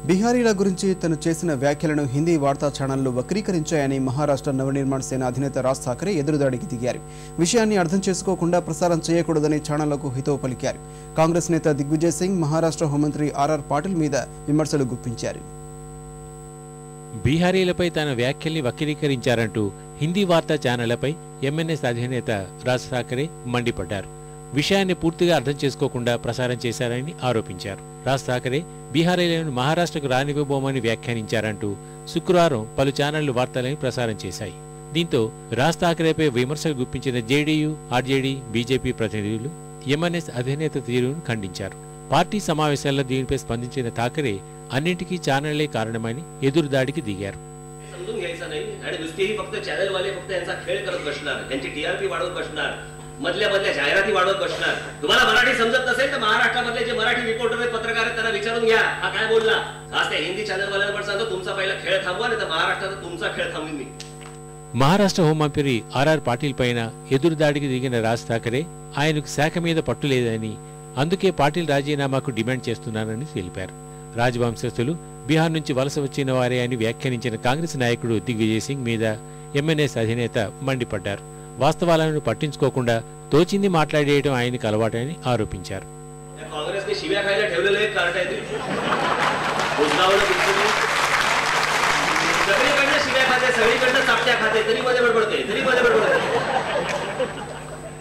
బిహారీల గురించి తను చేసిన వ్యాఖ్యలను హిందీ వార్తా ఛానళ్లు వక్రీకరించాయని మహారాష్ట్ర నవనిర్మాణ సేన అధినేత రాజ్ ఠాకరే ఎదురుదాడికి దిగారు. విషయాన్ని అర్థం చేసుకోకుండా ప్రసారం చేయకూడదని ఛానళ్లకు హితవు పలికారు. కాంగ్రెస్ నేత దిగ్విజయ్ సింగ్ మహారాష్ట్ర హోంమంత్రి ఆర్ఆర్ పాటిల్ మీద విమర్శలు గుప్పించారు. బీహారీలపై తన వ్యాఖ్యల్ని వక్రీకరించారంటూ హిందీ వార్తా ఛానళ్లపై ఎంఎన్ఎస్ అధినేత రాజ్ ఠాకరే మండిపడ్డారు. విషయాన్ని పూర్తిగా అర్థం చేసుకోకుండా ప్రసారం చేశారని ఆరోపించారు. రాజ్ ఠాకరే బీహారీలను మహారాష్ట్రకు రానివ్వబోమని వ్యాఖ్యానించారంటూ శుక్రవారం పలు ఛానళ్లు వార్తలని ప్రసారం చేశాయి. దీంతో రాజ్ ఠాకరేపై విమర్శలు గుప్పించిన జేడీయూ, ఆర్జేడీ, బీజేపీ ప్రతినిధులు ఎంఎన్ఎస్ అధినేత తీరును ఖండించారు. పార్టీ సమావేశాల్లో దీనిపై స్పందించిన ఠాకరే అన్నింటికీ ఛానళ్లే కారణమని ఎదురుదాడికి దిగారు. मधल्या जाहिराती वाढवत बसणार. तुम्हाला मराठी समजत नसेल तर महाराष्ट्रामधले जे मराठी रिपोर्टर आहेत, पत्रकार आहेत, त्यांना विचारून घ्या हा काय बोलला. आज त्या हिंदी चॅनल वाल्यांवर सांगतो तुमचा पहिला खेळ थांबवा, नाही तर महाराष्ट्राचा तुमचा खेळ थांबवीन मी. మహారాష్ట్ర హోంమంత్రి ఆర్ఆర్ పాటిల్ పైన ఎదురుదాడికి దిగిన రాజ్ ఠాకరే ఆయనకు శాఖ మీద పట్టు లేదని, అందుకే పాటిల్ రాజీనామాకు డిమాండ్ చేస్తున్నారని తెలిపారు. రాజవంశస్థులు బీహార్ నుంచి వలస వచ్చిన వారే అని వ్యాఖ్యానించిన కాంగ్రెస్ నాయకుడు దిగ్విజయ్ సింగ్ మీద ఎంఎన్ఎస్ అధినేత మండిపడ్డారు. వాస్తవాలను పట్టించుకోకుండా తోచింది మాట్లాడేయడం ఆయనకు అలవాటని ఆరోపించారు.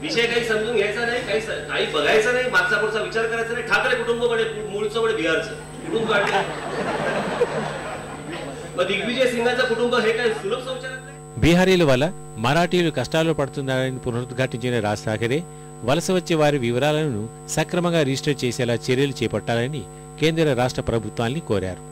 विषय काही समजून घ्यायचा नाही, काही बघायचं नाही, मागचा पुढचा विचार करायचा नाही. ठाकरे कुटुंब मूळचं बिहारचं कुटुंब काढलं. मग दिग्विजय सिंगाचं कुटुंब हे काय सुलभ संचालक नाही. బీహారీల వల్ల మరాఠీలు కష్టాల్లో పడుతున్నారని పునరుద్ఘాటించిన రాజ్ ఠాకరే వలస వచ్చే వారి వివరాలను సక్రమంగా రిజిస్టర్ చేసేలా చర్యలు చేపట్టాలని కేంద్ర రాష్ట్ర ప్రభుత్వాల్ని కోరారు.